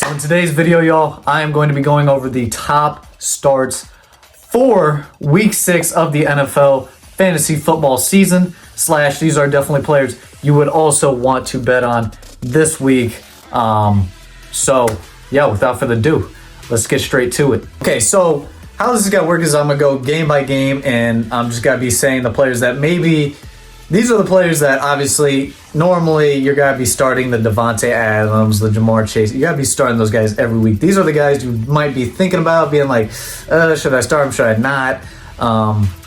So in today's video, y'all, I am going to be going over the top starts for Week 6 of the NFL fantasy football season. / these are definitely players you would also want to bet on this week. So yeah, without further ado, let's get straight to it. Okay, so how this is gonna work is I'm gonna go game by game, and I'm just gonna be saying the players that maybe. These are the players that obviously normally you're going to be starting: the Devontae Adams, the Jamar Chase. You got to be starting those guys every week. These are the guys you might be thinking about being like, should I start them? Should I not?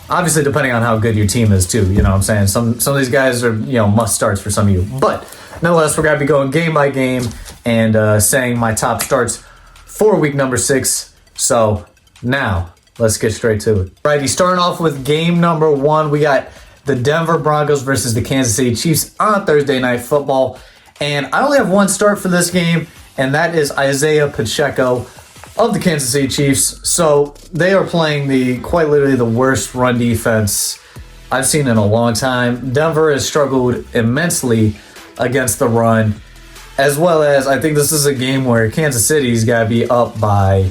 Obviously, depending on how good your team is too. You know what I'm saying? Some of these guys are, must starts for some of you. But nonetheless, we're going to be going game by game and saying my top starts for week number 6. So now let's get straight to it. Alrighty, starting off with game number 1, we got the Denver Broncos versus the Kansas City Chiefs on Thursday Night Football. And I only have one start for this game, and that is Isaiah Pacheco of the Kansas City Chiefs. So they are playing quite literally the worst run defense I've seen in a long time. Denver has struggled immensely against the run, as well as I think this is a game where Kansas City's got to be up by,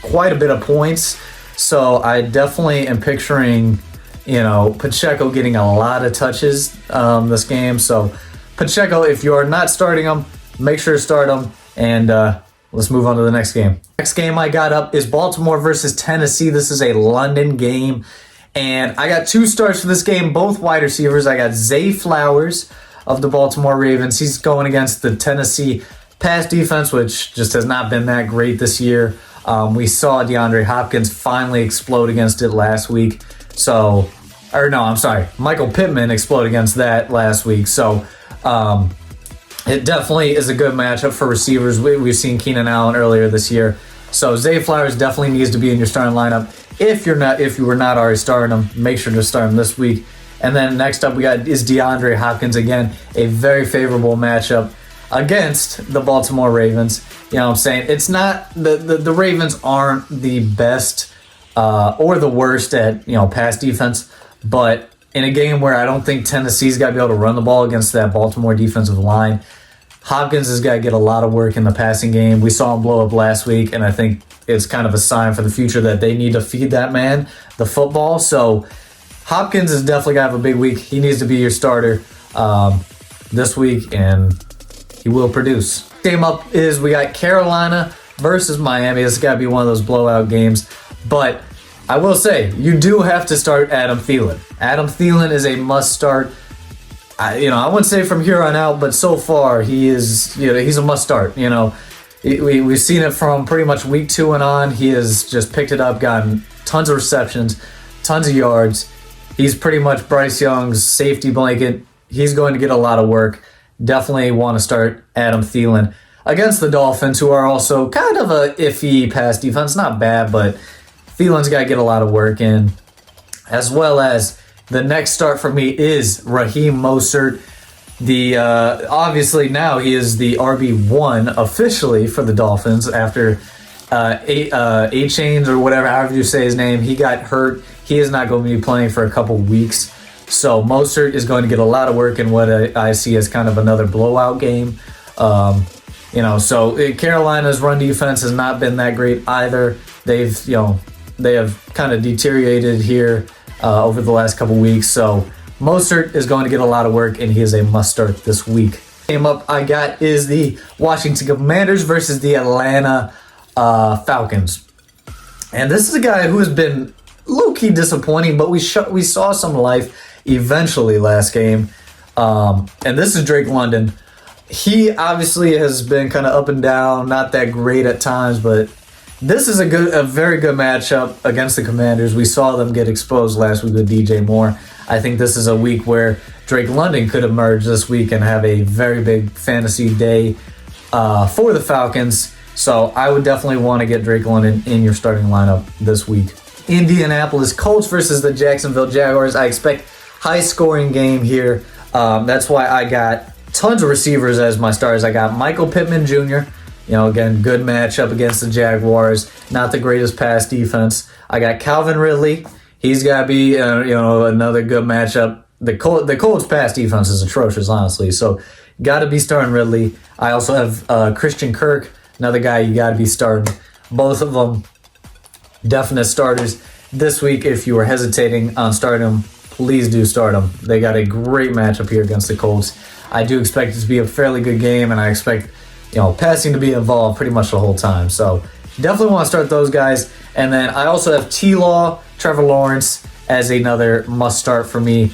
quite a bit of points. So I definitely am picturing Pacheco getting a lot of touches this game. So Pacheco, if you are not starting him, make sure to start him. And let's move on to the next game. Next game I got up is Baltimore versus Tennessee. This is a London game. And I got 2 starts for this game, both wide receivers. I got Zay Flowers of the Baltimore Ravens. He's going against the Tennessee pass defense, which just has not been that great this year. We saw DeAndre Hopkins finally explode against it last week. Michael Pittman exploded against that last week. So it definitely is a good matchup for receivers. We've seen Keenan Allen earlier this year. So Zay Flowers definitely needs to be in your starting lineup. If you were not already starting him, make sure to start him this week. And then next up we got is DeAndre Hopkins. Again, a very favorable matchup against the Baltimore Ravens. You know what I'm saying? It's not the Ravens aren't the best or the worst at pass defense. But in a game where I don't think Tennessee's got to be able to run the ball against that Baltimore defensive line, Hopkins has got to get a lot of work in the passing game. We saw him blow up last week, and I think it's kind of a sign for the future that they need to feed that man the football. So Hopkins is definitely got to have a big week. He needs to be your starter this week, and he will produce. Game up is we got Carolina versus Miami. This has got to be one of those blowout games. But I will say, you do have to start Adam Thielen. Adam Thielen is a must start. I wouldn't say from here on out, but so far he is, he's a must start. We've seen it from pretty much week 2 and on. He has just picked it up, gotten tons of receptions, tons of yards. He's pretty much Bryce Young's safety blanket. He's going to get a lot of work. Definitely want to start Adam Thielen against the Dolphins, who are also kind of a iffy pass defense. Not bad, but Thielen's got to get a lot of work in, as well as the next start for me is Raheem Mostert. Obviously now he is the RB1 officially for the Dolphins after A-Chains or whatever, however you say his name. He got hurt. He is not going to be playing for a couple weeks. So Mostert is going to get a lot of work in what I see as kind of another blowout game. So Carolina's run defense has not been that great either. They have kind of deteriorated here over the last couple weeks. So Mostert is going to get a lot of work, and he is a must start this week. Game up I got is the Washington Commanders versus the Atlanta Falcons. And this is a guy who has been low-key disappointing, but we saw some life eventually last game. And this is Drake London. He obviously has been kind of up and down, not that great at times, but this is a very good matchup against the Commanders. We saw them get exposed last week with DJ Moore. I think this is a week where Drake London could emerge this week and have a very big fantasy day for the Falcons. So I would definitely want to get Drake London in your starting lineup this week. Indianapolis Colts versus the Jacksonville Jaguars. I expect high-scoring game here. That's why I got tons of receivers as my starters. I got Michael Pittman Jr., again, good matchup against the Jaguars. Not the greatest pass defense. I got Calvin Ridley. He's got to be, another good matchup. The Colts pass defense is atrocious, honestly. So got to be starting Ridley. I also have Christian Kirk another guy you got to be starting. Both of them definite starters this week. If you were hesitating on starting them, please do start them. They got a great matchup here against the Colts. I do expect it to be a fairly good game, and I expect, passing to be involved pretty much the whole time. So definitely want to start those guys. And then I also have T-Law, Trevor Lawrence as another must start for me.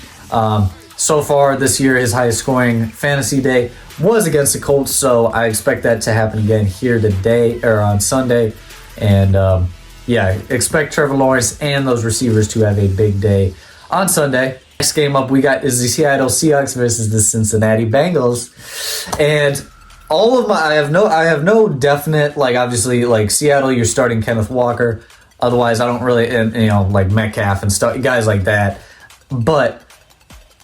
So far this year, his highest scoring fantasy day was against the Colts, so I expect that to happen again here today or on Sunday. And expect Trevor Lawrence and those receivers to have a big day on Sunday. Next game up we got is the Seattle Seahawks versus the Cincinnati Bengals. And I have no definite, obviously, Seattle, you're starting Kenneth Walker. Otherwise, I don't really, Metcalf and stuff, guys like that. But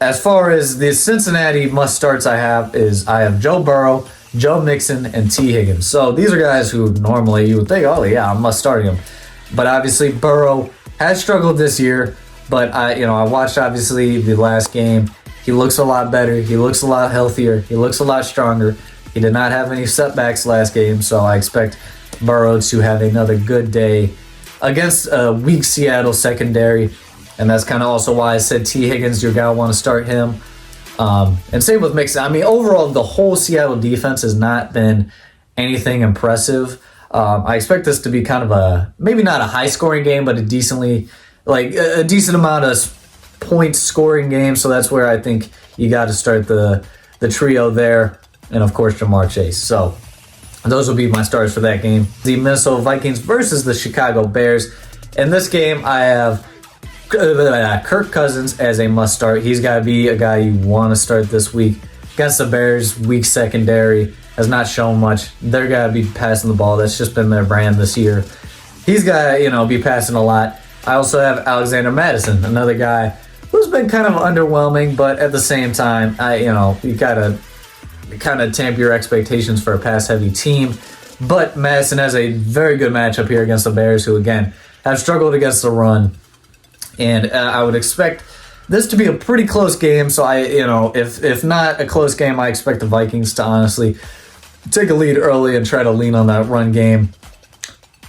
as far as the Cincinnati must-starts I have Joe Burrow, Joe Mixon, and T. Higgins. So these are guys who normally you would think, oh yeah, I'm must-starting them. But obviously, Burrow has struggled this year. But I watched obviously the last game. He looks a lot better. He looks a lot healthier. He looks a lot stronger. He did not have any setbacks last game, so I expect Burrow to have another good day against a weak Seattle secondary. And that's kind of also why I said T. Higgins, your guy, I want to start him. And same with Mixon. I mean, overall, the whole Seattle defense has not been anything impressive. I expect this to be kind of maybe not a high-scoring game, but a decent amount of points scoring game. So that's where I think you got to start the trio there. And, of course, Jamar Chase. So those will be my starters for that game. The Minnesota Vikings versus the Chicago Bears. In this game, I have Kirk Cousins as a must start. He's got to be a guy you want to start this week. Against the Bears, weak secondary, has not shown much. They're got to be passing the ball. That's just been their brand this year. He's got to, be passing a lot. I also have Alexander Madison, another guy who's been kind of underwhelming, but at the same time, you got to kind of tamp your expectations for a pass-heavy team. But Madison has a very good matchup here against the Bears, who, again, have struggled against the run. And I would expect this to be a pretty close game. So, if not a close game, I expect the Vikings to honestly take a lead early and try to lean on that run game.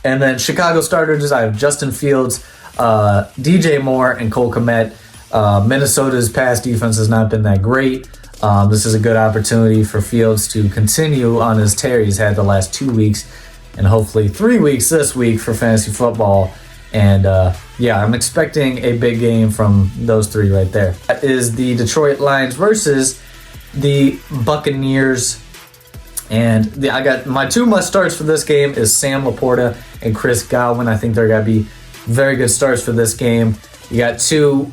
And then Chicago starters, I have Justin Fields, DJ Moore, and Cole Kmet. Minnesota's pass defense has not been that great. This is a good opportunity for Fields to continue on his tear he's had the last 2 weeks and hopefully 3 weeks this week for fantasy football. And I'm expecting a big game from those three right there. That is the Detroit Lions versus the Buccaneers. And I got my two must starts for this game is Sam Laporta and Chris Godwin. I think they're going to be very good starts for this game. You got two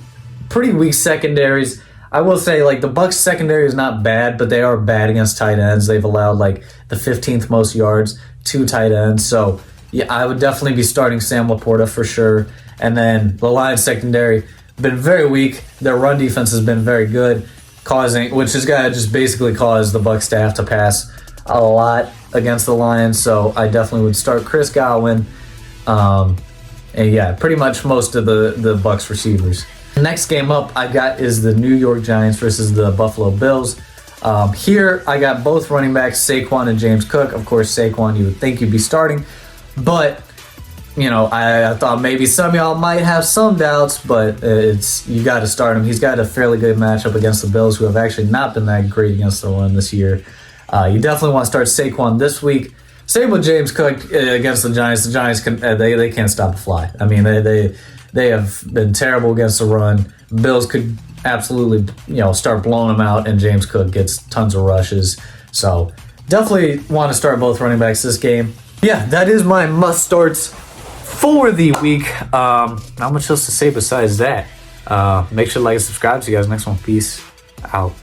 pretty weak secondaries. I will say, the Bucs secondary is not bad, but they are bad against tight ends. They've allowed, the 15th most yards to tight ends. So, yeah, I would definitely be starting Sam Laporta for sure. And then the Lions secondary, been very weak. Their run defense has been very good, which has got to just basically cause the Bucs staff to pass a lot against the Lions. So, I definitely would start Chris Godwin. Pretty much most of the Bucs receivers. Next game up I got is the New York Giants versus the Buffalo Bills. Here I got both running backs, Saquon and James Cook. Of course, Saquon you would think you'd be starting, but I thought maybe some of y'all might have some doubts, but you got to start him. He's got a fairly good matchup against the Bills, who have actually not been that great against the run this year. You definitely want to start Saquon this week. Same with James Cook against the Giants. The Giants they can't stop the fly. I mean they have been terrible against the run. Bills could absolutely, start blowing them out, and James Cook gets tons of rushes. So definitely want to start both running backs this game. Yeah, that is my must starts for the week. Not much else to say besides that. Make sure to like and subscribe. See you guys next one. Peace out.